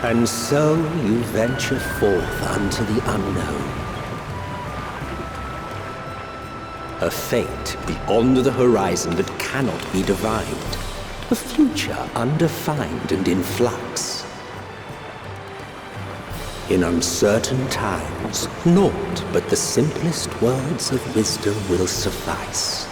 And so you venture forth unto the unknown. A fate beyond the horizon that cannot be divined. A future undefined and in flux. In uncertain times, naught but the simplest words of wisdom will suffice.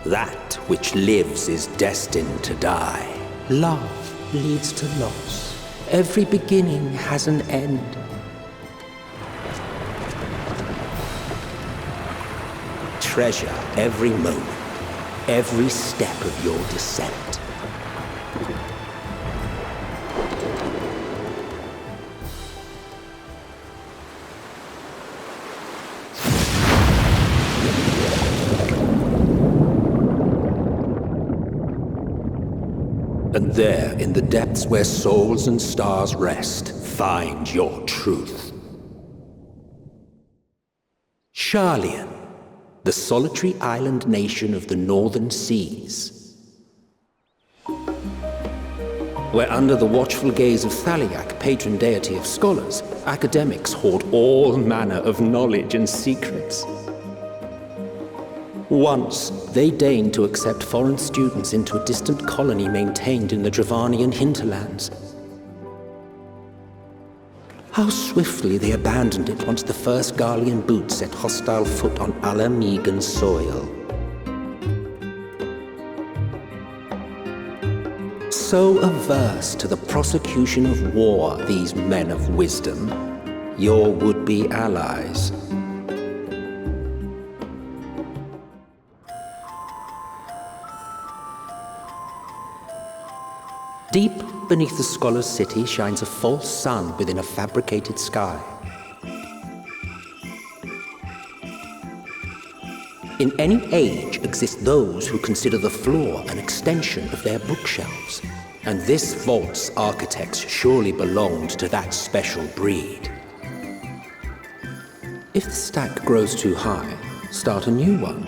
That which lives is destined to die. Love leads to loss. Every beginning has an end. Treasure every moment, every step of your descent. And there, in the depths where souls and stars rest, find your truth. Sharlayan, the solitary island nation of the northern seas, where under the watchful gaze of Thaliak, patron deity of scholars, academics hoard all manner of knowledge and secrets. Once, they deigned to accept foreign students into a distant colony maintained in the Dravanian hinterlands. How swiftly they abandoned it once the first Garlean boot set hostile foot on Alamegan soil. So averse to the prosecution of war, these men of wisdom, your would-be allies. Deep beneath the scholar's city shines a false sun within a fabricated sky. In any age exist those who consider the floor an extension of their bookshelves, and this vault's architects surely belonged to that special breed. If the stack grows too high, start a new one.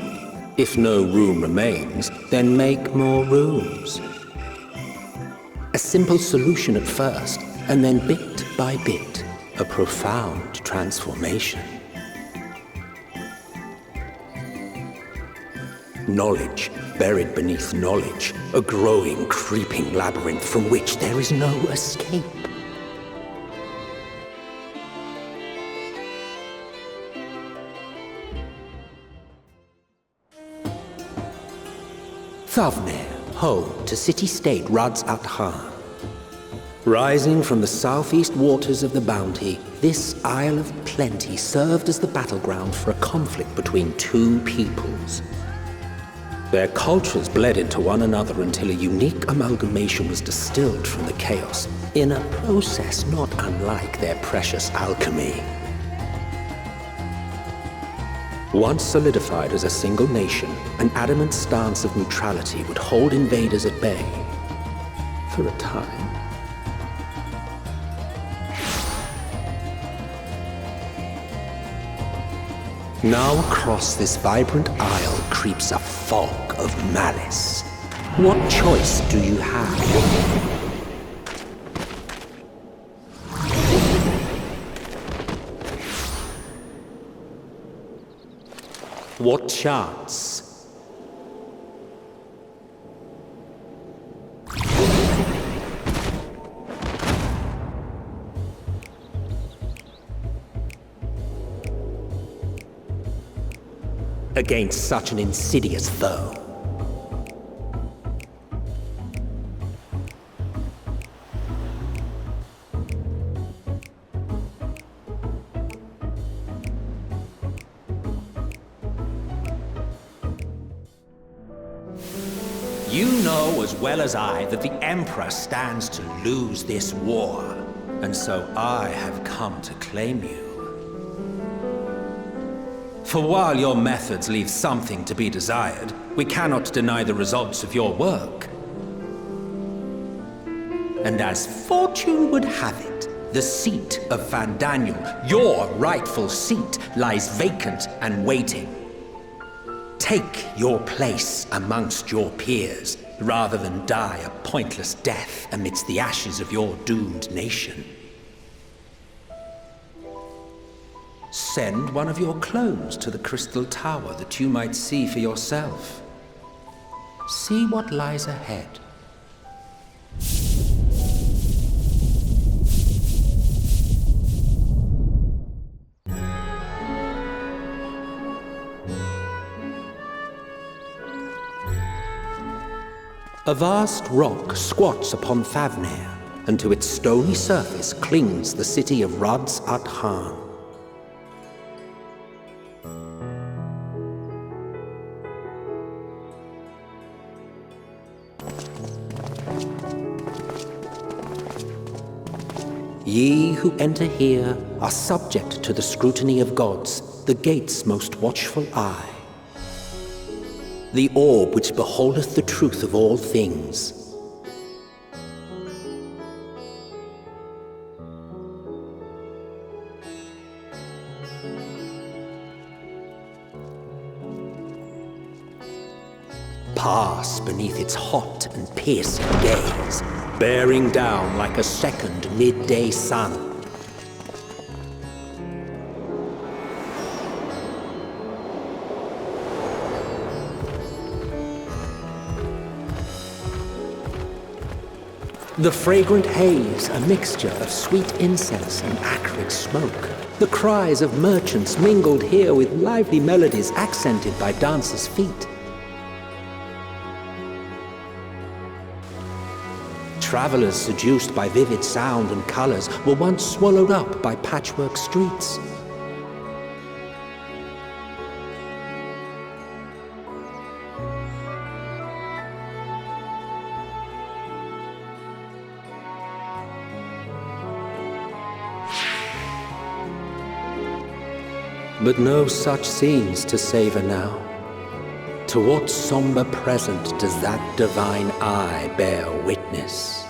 If no room remains, then make more rooms. A simple solution at first, and then bit by bit, a profound transformation. Knowledge buried beneath knowledge, a growing, creeping labyrinth from which there is no escape. Thavnair, home to city-state Radz-at-Han. Rising from the southeast waters of the Bounty, this Isle of Plenty served as the battleground for a conflict between two peoples. Their cultures bled into one another until a unique amalgamation was distilled from the chaos, in a process not unlike their precious alchemy. Once solidified as a single nation, an adamant stance of neutrality would hold invaders at bay for a time. Now across this vibrant isle creeps a fog of malice. What choice do you have? What chance? Against such an insidious foe. You know as well as I that the Emperor stands to lose this war, and so I have come to claim you. For while your methods leave something to be desired, we cannot deny the results of your work. And as fortune would have it, The seat of Fandaniel, your rightful seat, lies vacant and waiting. Take your place amongst your peers, rather than die a pointless death amidst the ashes of your doomed nation. Send one of your clones to the Crystal Tower that you might see for yourself. See what lies ahead. A vast rock squats upon Thavnair, and to its stony surface clings the city of Radz-at-Han. Ye who enter here are subject to the scrutiny of gods, the gate's most watchful eye. The orb which beholdeth the truth of all things. Pass beneath its hot and piercing gaze, bearing down like a second midday sun. The fragrant haze, a mixture of sweet incense and acrid smoke. The cries of merchants mingled here with lively melodies accented by dancers' feet. Travelers seduced by vivid sound and colors were once swallowed up by patchwork streets. But no such scenes to savor now. To what somber present does that divine eye bear witness?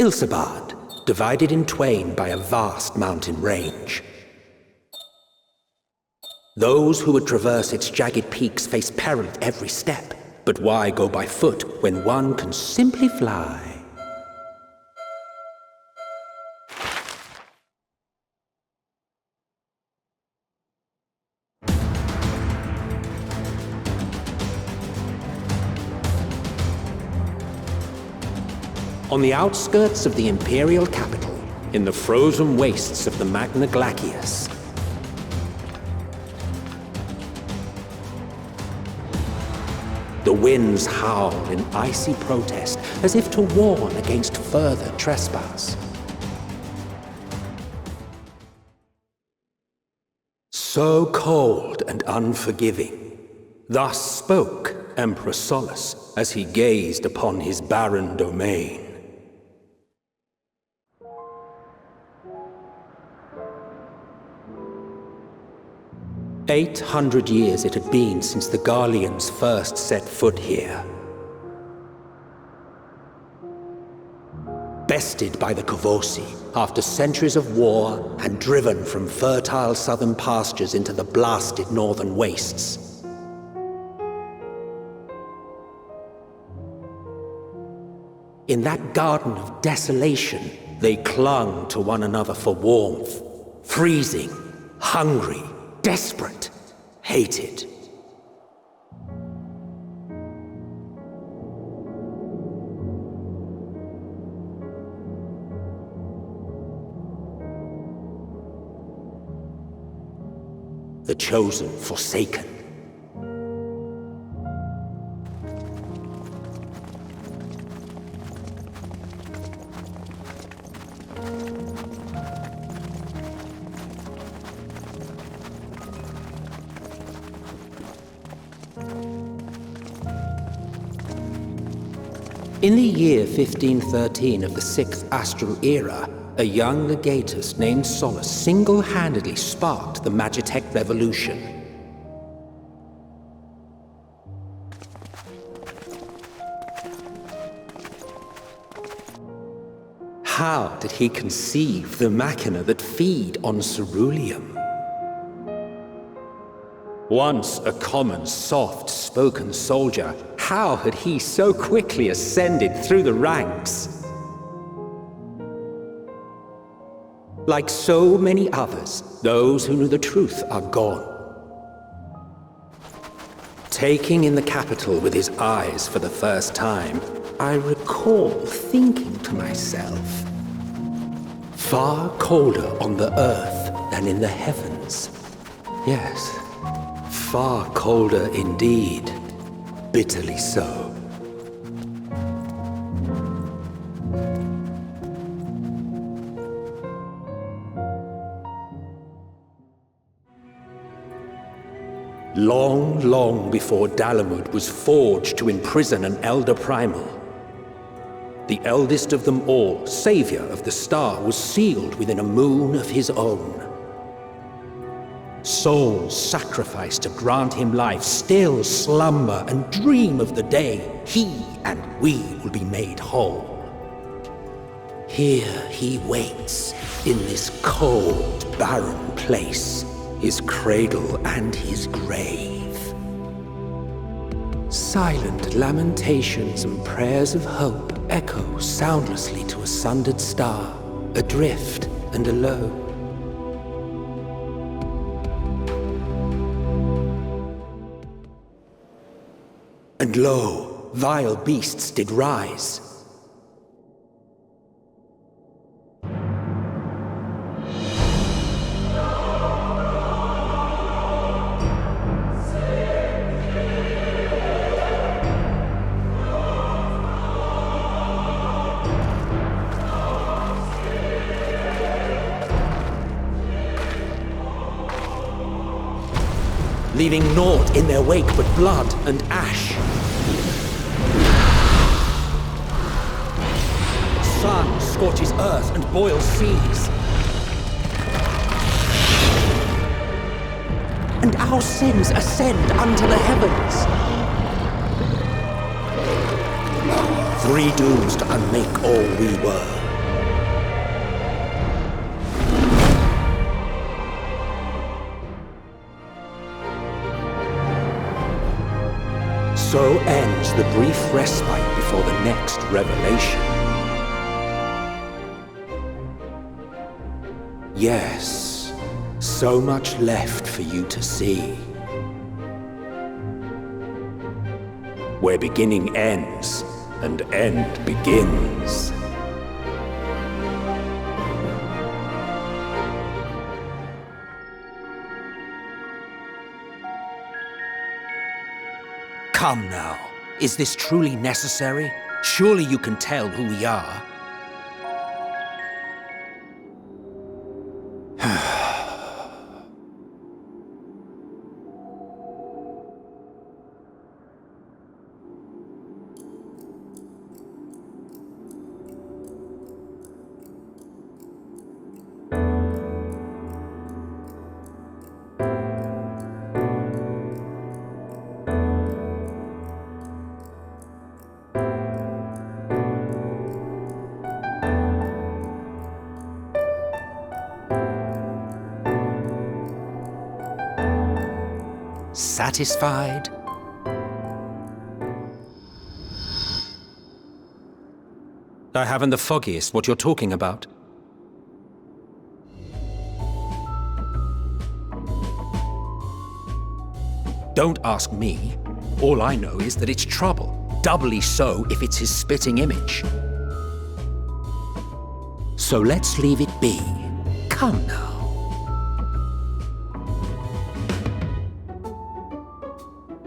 Ilsabad, divided in twain by a vast mountain range. Those who would traverse its jagged peaks face peril at every step, but why go by foot when one can simply fly? On the outskirts of the imperial capital, in the frozen wastes of the Magna Glacius, the winds howl in icy protest, as if to warn against further trespass. So cold and unforgiving, thus spoke Emperor Solus as he gazed upon his barren domain. 800 years it had been since the Garleans first set foot here. Bested by the Kovosi after centuries of war and driven from fertile southern pastures into the blasted northern wastes. In that garden of desolation, they clung to one another for warmth, freezing, hungry, desperate, hated. The chosen forsaken. In the year 1513 of the 6th Astral Era, a young legatus named Solus single-handedly sparked the Magitech Revolution. How did he conceive the machina that feed on ceruleum? Once a common, soft-spoken soldier, how had he so quickly ascended through the ranks? Like so many others, those who knew the truth are gone. Taking in the capital with his eyes for the first time, I recall thinking to myself, far colder on the earth than in the heavens. Yes, far colder indeed, bitterly so. Long, long before Dalamud was forged to imprison an Elder Primal, the eldest of them all, savior of the star, was sealed within a moon of his own. Souls sacrificed to grant him life still slumber and dream of the day he and we will be made whole. Here he waits, in this cold, barren place, his cradle and his grave. Silent lamentations and prayers of hope echo soundlessly to a sundered star, adrift and alone. And lo, vile beasts did rise. Leaving naught in their wake but blood and ash. Sun scorches earth and boils seas. And our sins ascend unto the heavens. Three dooms to unmake all we were. So ends the brief respite before the next revelation. Yes, so much left for you to see. Where beginning ends and end begins. Come now, is this truly necessary? Surely you can tell who we are. Satisfied? I haven't the foggiest what you're talking about. Don't ask me. All I know is that it's trouble. Doubly so if it's his spitting image. So let's leave it be. Come now.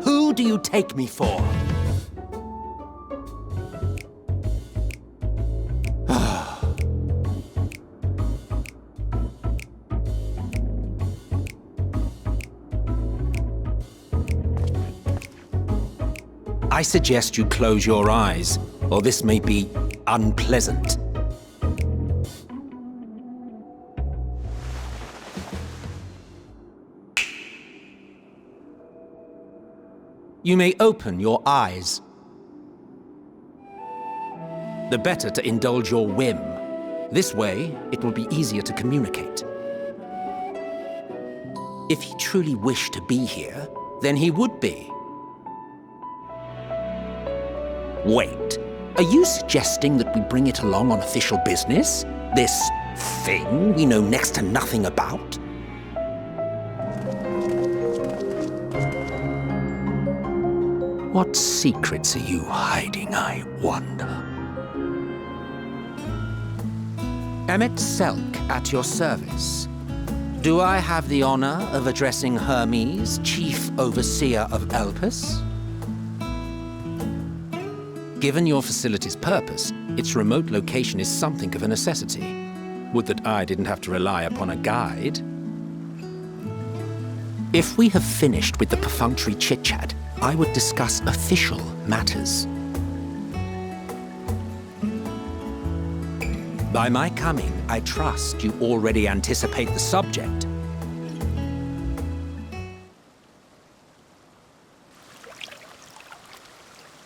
Who do you take me for? I suggest you close your eyes. or this may be unpleasant. You may open your eyes. The better to indulge your whim. This way, it will be easier to communicate. If he truly wished to be here, then he would be. Wait, are you suggesting that we bring it along on official business? This thing we know next to nothing about? What secrets are you hiding, I wonder? Emet-Selch at your service. Do I have the honor of addressing Hermes, Chief Overseer of Elpis? Given your facility's purpose, its remote location is something of a necessity. Would that I didn't have to rely upon a guide. If we have finished with the perfunctory chit-chat, I would discuss official matters. By my coming, I trust you already anticipate the subject.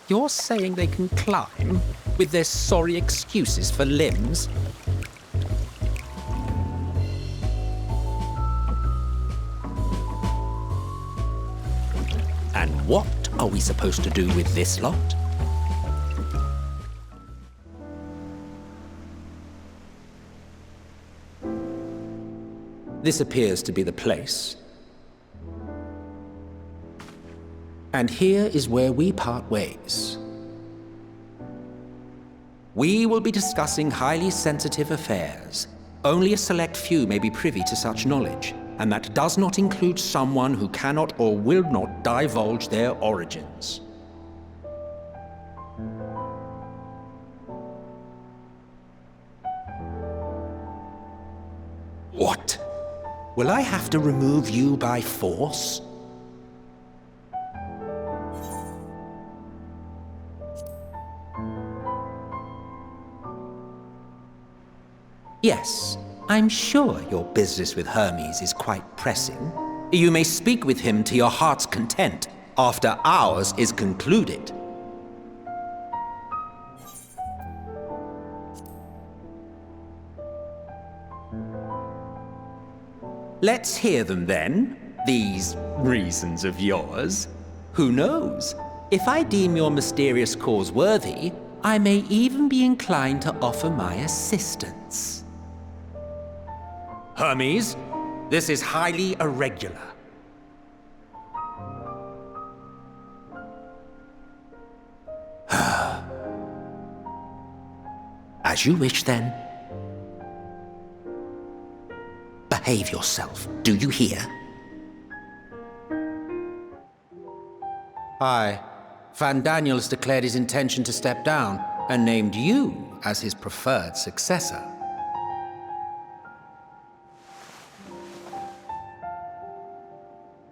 You're saying they can climb with their sorry excuses for limbs? And what are we supposed to do with this lot? This appears to be the place. And here is where we part ways. We will be discussing highly sensitive affairs. Only a select few may be privy to such knowledge, and that does not include someone who cannot or will not divulge their origins. What? Will I have to remove you by force? Yes, I'm sure your business with Hermes is quite pressing. You may speak with him to your heart's content after ours is concluded. Let's hear them then, these reasons of yours. Who knows? If I deem your mysterious cause worthy, I may even be inclined to offer my assistance. Hermes, this is highly irregular. As you wish, then. Behave yourself, do you hear? Aye. Van Daniel has declared his intention to step down and named you as his preferred successor.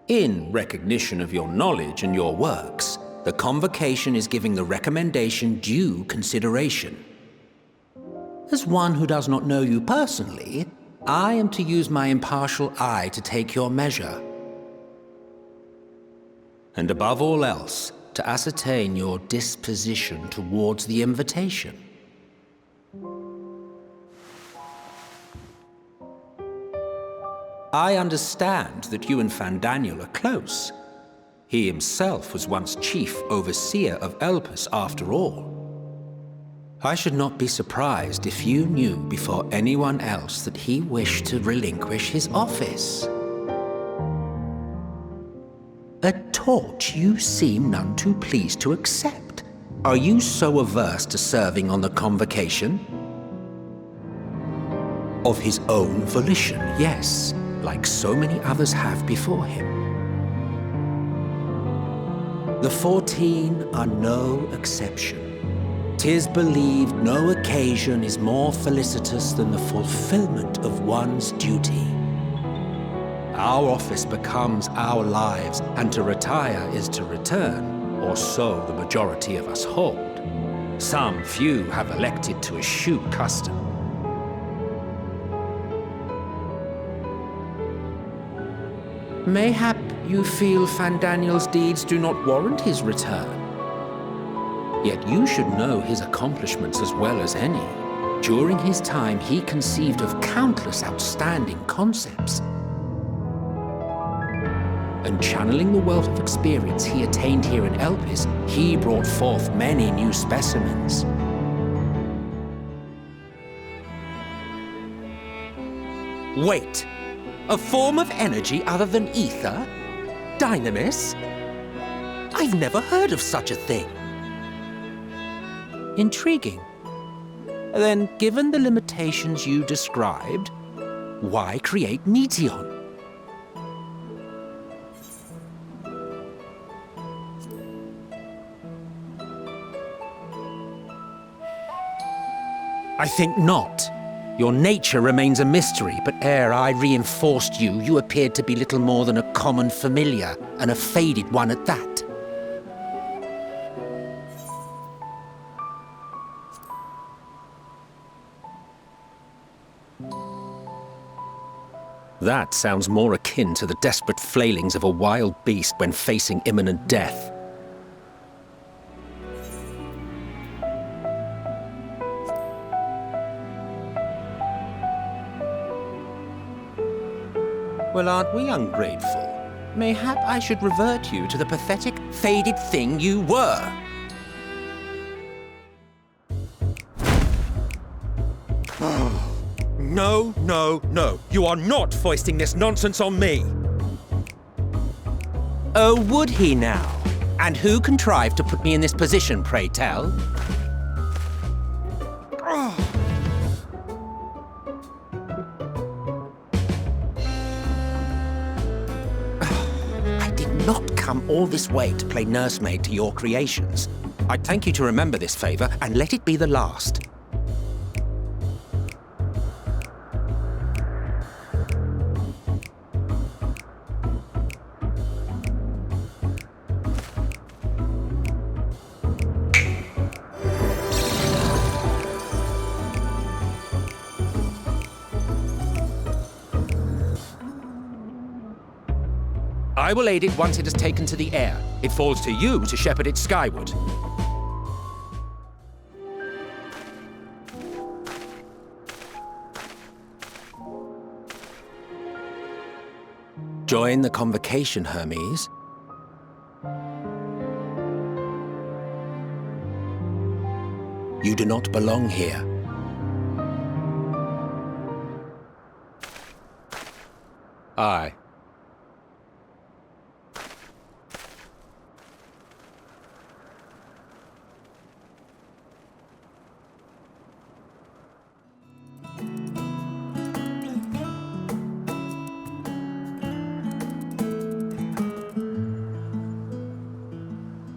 In recognition of your knowledge and your works, the Convocation is giving the recommendation due consideration. As one who does not know you personally, I am to use my impartial eye to take your measure. And above all else, to ascertain your disposition towards the invitation. I understand that you and Van Daniel are close. He himself was once Chief Overseer of Elpis after all. I should not be surprised if you knew before anyone else that he wished to relinquish his office. A torch you seem none too pleased to accept. Are you so averse to serving on the Convocation? Of his own volition, yes, like so many others have before him. The 14 are no exception. 'Tis believed no occasion is more felicitous than the fulfillment of one's duty. Our office becomes our lives, and to retire is to return, or so the majority of us hold. Some few have elected to eschew custom. Mayhap you feel Fandaniel's deeds do not warrant his return. Yet you should know his accomplishments as well as any. During his time, he conceived of countless outstanding concepts. And channeling the wealth of experience he attained here in Elpis, he brought forth many new specimens. Wait! A form of energy other than ether? Dynamis? I've never heard of such a thing. Intriguing. Then, given the limitations you described, why create Meteon? I think not. Your nature remains a mystery, but ere I reinforced you, you appeared to be little more than a common familiar, and a faded one at that. That sounds more akin to the desperate flailings of a wild beast when facing imminent death. Well, aren't we ungrateful? Mayhap I should revert you to the pathetic, faded thing you were. No, no, no. You are not foisting this nonsense on me. Oh, would he now? And who contrived to put me in this position, pray tell? I did not come all this way to play nursemaid to your creations. I'd thank you to remember this favor and let it be the last. I will aid it once it has taken to the air. It falls to you to shepherd it skyward. Join the convocation, Hermes. You do not belong here. Aye.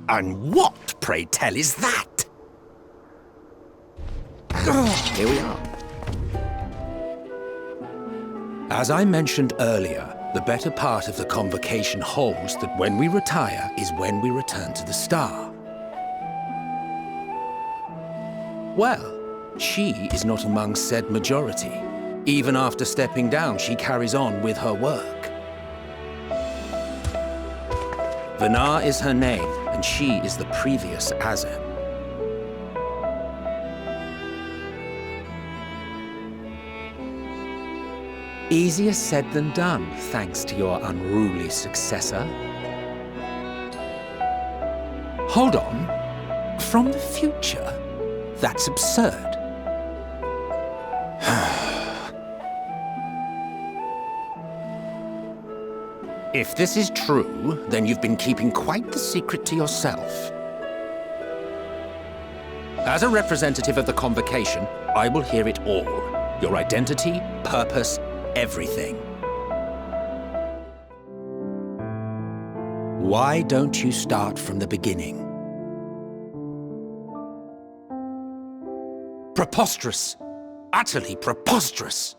And what, pray tell, is that? Here we are. As I mentioned earlier, the better part of the convocation holds that when we retire is when we return to the star. Well, she is not among said majority. Even after stepping down, she carries on with her work. Vanar is her name, and she is the previous Azem. Easier said than done, thanks to your unruly successor. Hold on. From the future? That's absurd. If this is true, then you've been keeping quite the secret to yourself. As a representative of the convocation, I will hear it all. Your identity, purpose, everything. Why don't you start from the beginning? Preposterous! Utterly preposterous!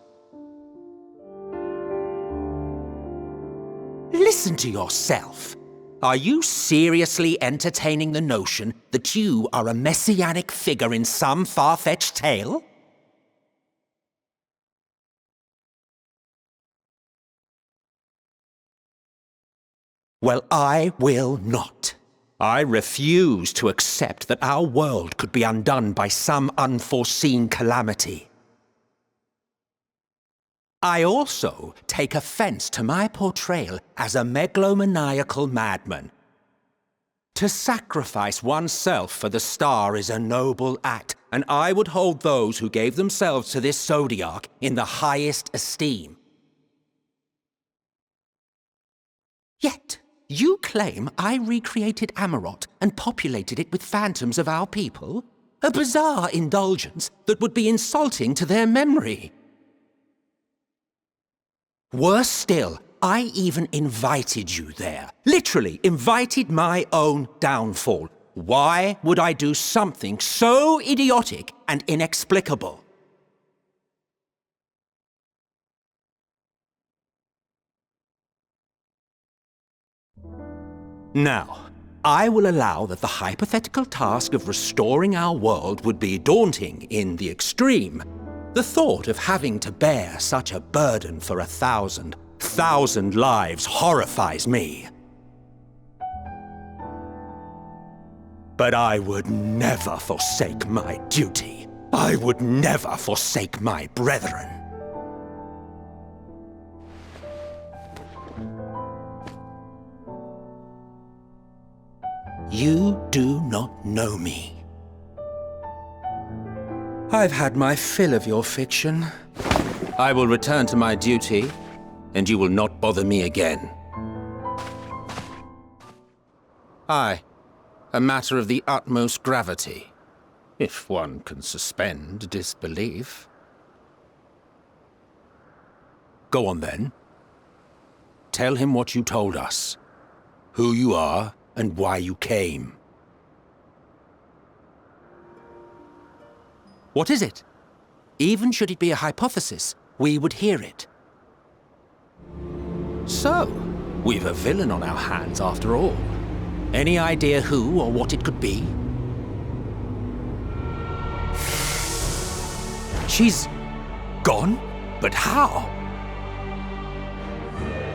Listen to yourself. Are you seriously entertaining the notion that you are a messianic figure in some far-fetched tale? Well, I will not. I refuse to accept that our world could be undone by some unforeseen calamity. I also take offense to my portrayal as a megalomaniacal madman. To sacrifice oneself for the star is a noble act, and I would hold those who gave themselves to this zodiac in the highest esteem. Yet, you claim I recreated Amarot and populated it with phantoms of our people? A bizarre indulgence that would be insulting to their memory. Worse still, I even invited you there. Literally invited my own downfall. Why would I do something so idiotic and inexplicable? Now, I will allow that the hypothetical task of restoring our world would be daunting in the extreme. The thought of having to bear such a burden for 1,000 lives horrifies me. But I would never forsake my duty. I would never forsake my brethren. You do not know me. I've had my fill of your fiction. I will return to my duty, and you will not bother me again. Aye, a matter of the utmost gravity, if one can suspend disbelief. Go on then. Tell him what you told us, who you are, and why you came. What is it? Even should it be a hypothesis, we would hear it. So, we've a villain on our hands after all. Any idea who or what it could be? She's gone? But how?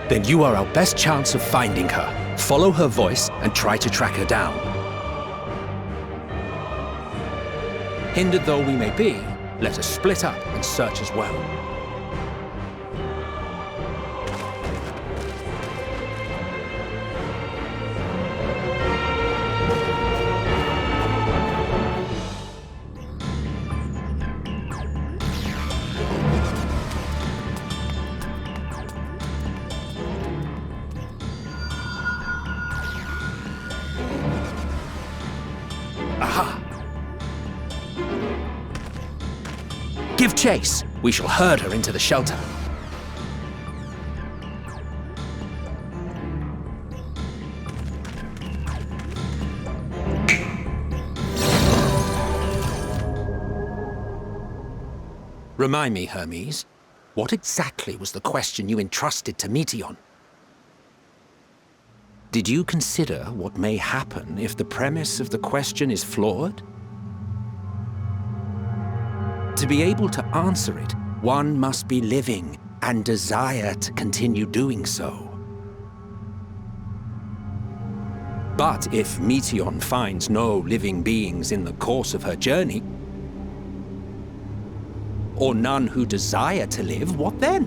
Then you are our best chance of finding her. Follow her voice and try to track her down. Hindered though we may be, let us split up and search as well. Give chase! We shall herd her into the shelter. Remind me, Hermes, what exactly was the question you entrusted to Meteion? Did you consider what may happen if the premise of the question is flawed? To be able to answer it, one must be living and desire to continue doing so. But if Meteion finds no living beings in the course of her journey, or none who desire to live, what then?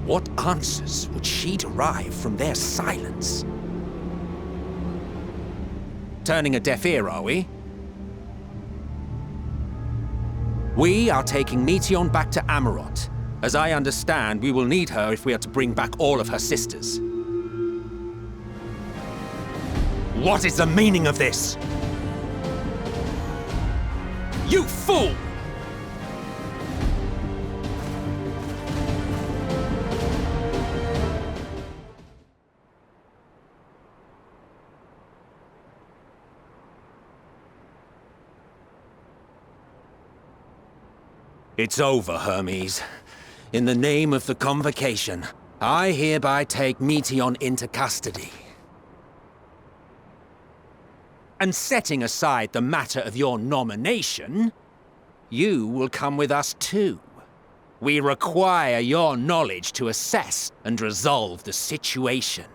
What answers would she derive from their silence? Turning a deaf ear, are we? We are taking Meteion back to Amarot. As I understand, we will need her if we are to bring back all of her sisters. What is the meaning of this? You fool! It's over, Hermes. In the name of the Convocation, I hereby take Meteion into custody. And setting aside the matter of your nomination, you will come with us too. We require your knowledge to assess and resolve the situation.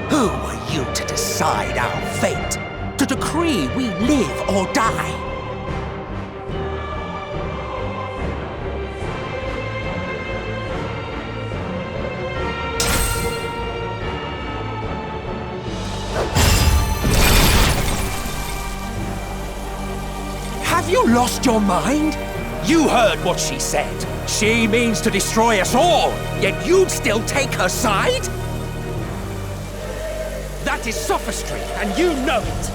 Who are you to decide our fate? To decree we live or die? Have you lost your mind? You heard what she said. She means to destroy us all, yet you'd still take her side? That is sophistry, and you know it.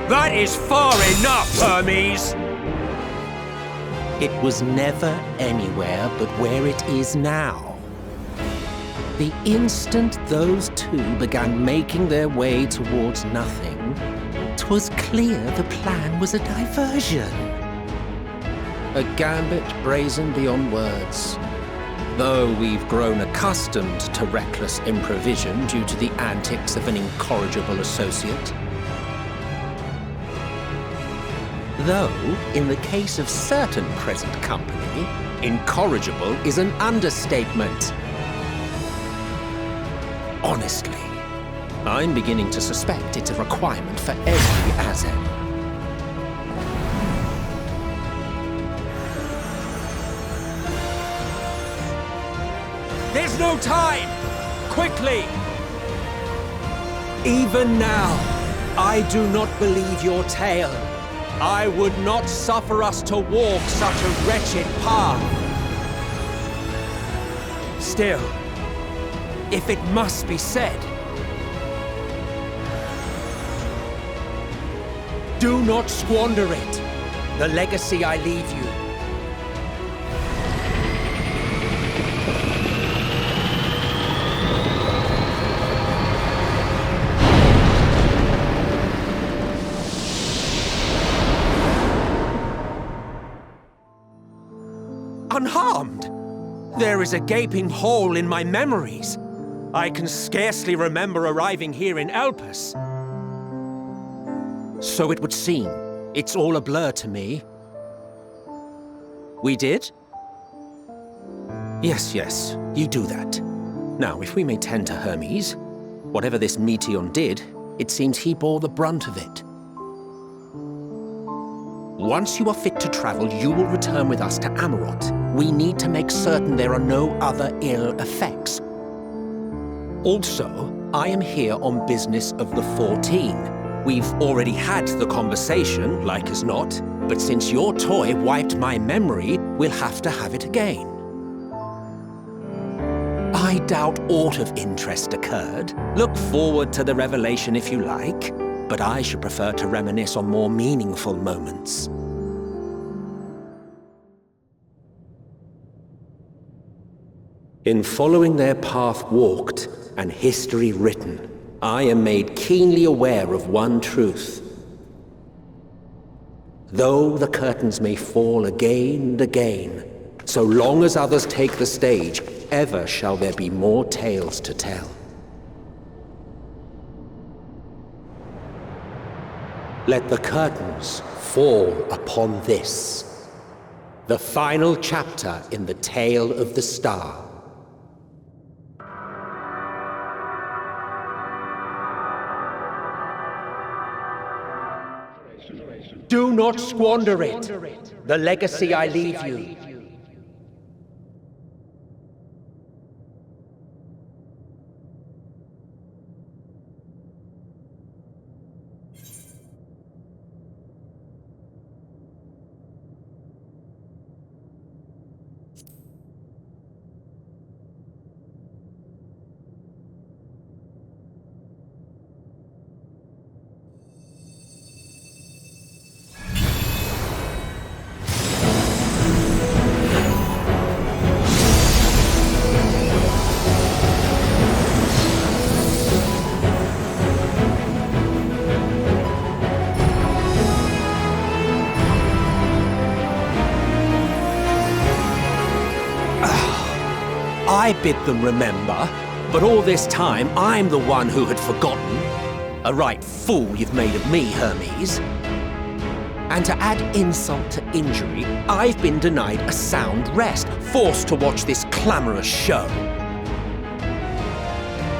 That is far enough, Hermes! It was never anywhere but where it is now. The instant those two began making their way towards nothing, 'twas clear the plan was a diversion. A gambit brazen beyond words. Though we've grown accustomed to reckless improvision due to the antics of an incorrigible associate. Though, in the case of certain present company, incorrigible is an understatement. Honestly, I'm beginning to suspect it's a requirement for every Azen. There's no time! Quickly! Even now, I do not believe your tale. I would not suffer us to walk such a wretched path. Still, if it must be said, do not squander it. The legacy I leave you. Unharmed? There is a gaping hole in my memories. I can scarcely remember arriving here in Elpis. So it would seem. It's all a blur to me. We did? Yes, you do that. Now, if we may tend to Hermes, whatever this Meteion did, it seems he bore the brunt of it. Once you are fit to travel, you will return with us to Amarot. We need to make certain there are no other ill effects. Also, I am here on business of the 14. We've already had the conversation, like as not, but since your toy wiped my memory, we'll have to have it again. I doubt aught of interest occurred. Look forward to the revelation if you like, but I should prefer to reminisce on more meaningful moments. In following their path walked and history written, I am made keenly aware of one truth. Though the curtains may fall again and again, so long as others take the stage, ever shall there be more tales to tell. Let the curtains fall upon this, the final chapter in the tale of the star. Do not squander it, the legacy I leave you. I bid them remember, but all this time I'm the one who had forgotten. A right fool you've made of me, Hermes. And to add insult to injury, I've been denied a sound rest, forced to watch this clamorous show.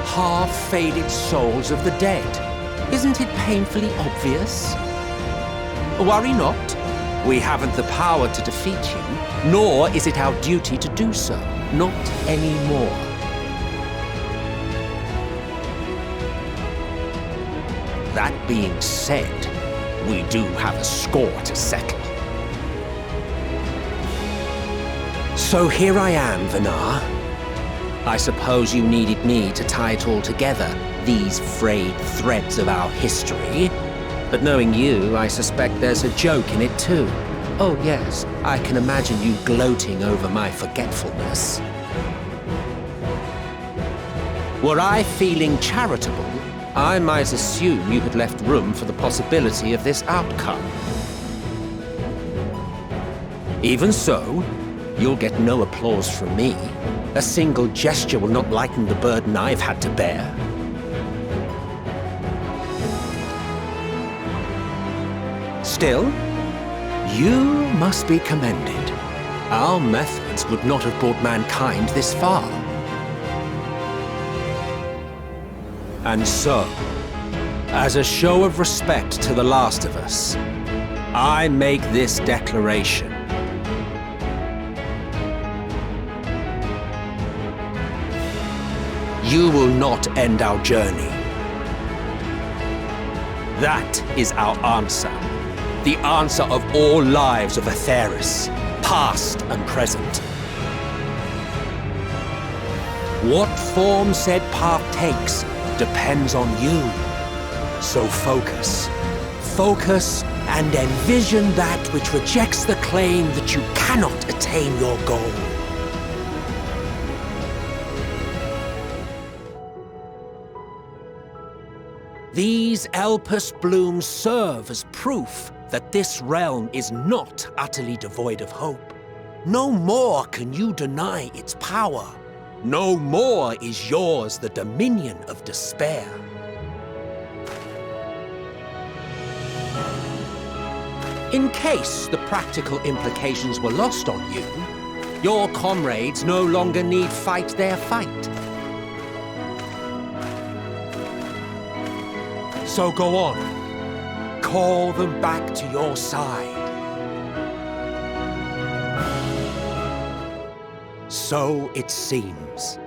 Half-faded souls of the dead. Isn't it painfully obvious? Worry not. We haven't the power to defeat you, nor is it our duty to do so. Not anymore. That being said, we do have a score to settle. So here I am, Thavnair. I suppose you needed me to tie it all together, these frayed threads of our history. But knowing you, I suspect there's a joke in it too. Oh yes, I can imagine you gloating over my forgetfulness. Were I feeling charitable, I might assume you had left room for the possibility of this outcome. Even so, you'll get no applause from me. A single gesture will not lighten the burden I've had to bear. Still, you must be commended. Our methods would not have brought mankind this far. And so, as a show of respect to the last of us, I make this declaration. You will not end our journey. That is our answer. The answer of all lives of Aetheris, past and present. What form said path takes depends on you. So focus. Focus and envision that which rejects the claim that you cannot attain your goal. These Elpis blooms serve as proof that this realm is not utterly devoid of hope. No more can you deny its power. No more is yours the dominion of despair. In case the practical implications were lost on you, your comrades no longer need fight their fight. So go on. Call them back to your side. So it seems.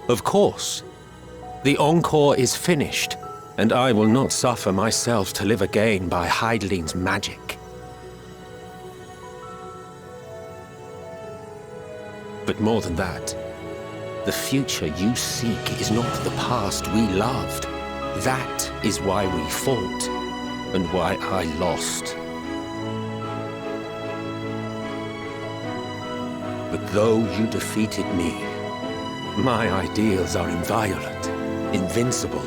Of course. The encore is finished, and I will not suffer myself to live again by Heideling's magic. But more than that, the future you seek is not the past we loved. That is why we fought, and why I lost. But though you defeated me, my ideals are inviolate, invincible.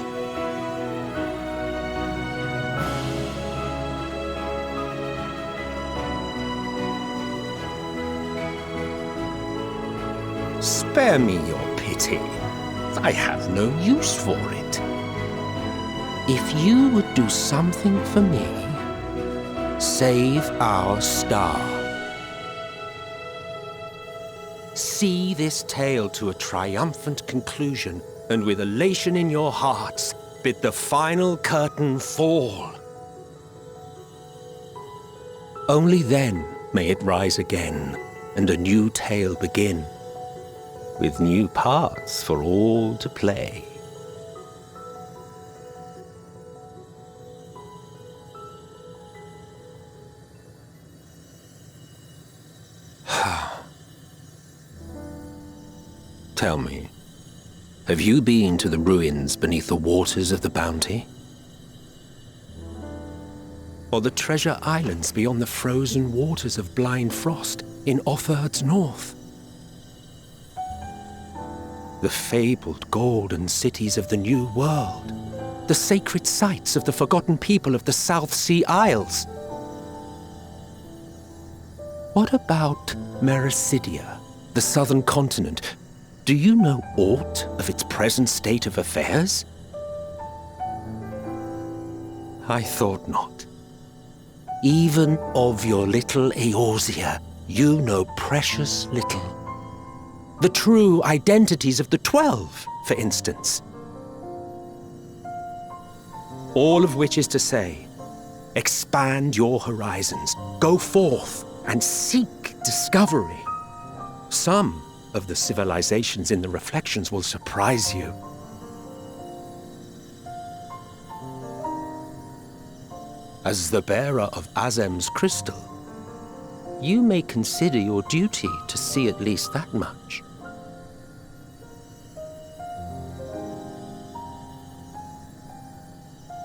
Spare me your pity. I have no use for it. If you would do something for me, save our star. See this tale to a triumphant conclusion, and with elation in your hearts, bid the final curtain fall. Only then may it rise again, and a new tale begin, with new parts for all to play. Tell me, have you been to the ruins beneath the waters of the Bounty? Or the treasure islands beyond the frozen waters of blind frost in Offerd's north? The fabled golden cities of the New World. The sacred sites of the forgotten people of the South Sea Isles. What about Mericidia, the southern continent? Do you know aught of its present state of affairs? I thought not. Even of your little Eorzea, you know precious little. The true identities of the 12, for instance. All of which is to say, expand your horizons, go forth and seek discovery. Some of the civilizations in the reflections will surprise you. As the bearer of Azem's crystal, you may consider your duty to see at least that much.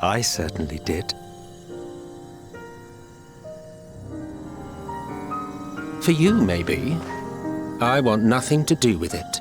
I certainly did. For you, maybe. I want nothing to do with it.